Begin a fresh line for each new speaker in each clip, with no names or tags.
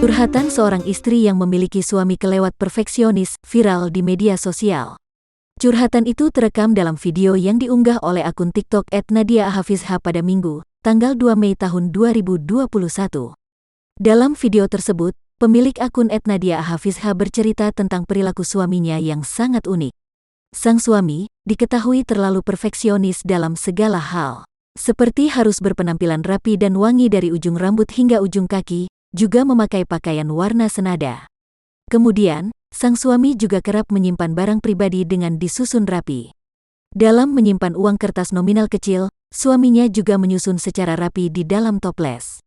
Curhatan seorang istri yang memiliki suami kelewat perfeksionis viral di media sosial. Curhatan itu terekam dalam video yang diunggah oleh akun TikTok @Nadia_Hafizha pada Minggu, tanggal 2 Mei tahun 2021. Dalam video tersebut, pemilik akun @Nadia_Hafizha bercerita tentang perilaku suaminya yang sangat unik. Sang suami diketahui terlalu perfeksionis dalam segala hal, seperti harus berpenampilan rapi dan wangi dari ujung rambut hingga ujung kaki, juga memakai pakaian warna senada. Kemudian, sang suami juga kerap menyimpan barang pribadi dengan disusun rapi. Dalam menyimpan uang kertas nominal kecil, suaminya juga menyusun secara rapi di dalam toples.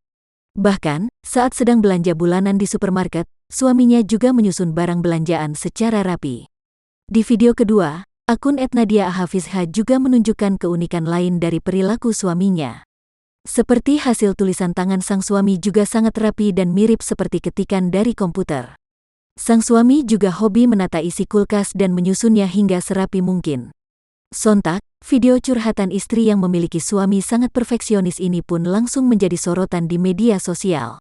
Bahkan, saat sedang belanja bulanan di supermarket, suaminya juga menyusun barang belanjaan secara rapi. Di video kedua, akun @Nadia_Hafizha juga menunjukkan keunikan lain dari perilaku suaminya. Seperti hasil tulisan tangan sang suami juga sangat rapi dan mirip seperti ketikan dari komputer. Sang suami juga hobi menata isi kulkas dan menyusunnya hingga serapi mungkin. Sontak, video curhatan istri yang memiliki suami sangat perfeksionis ini pun langsung menjadi sorotan di media sosial.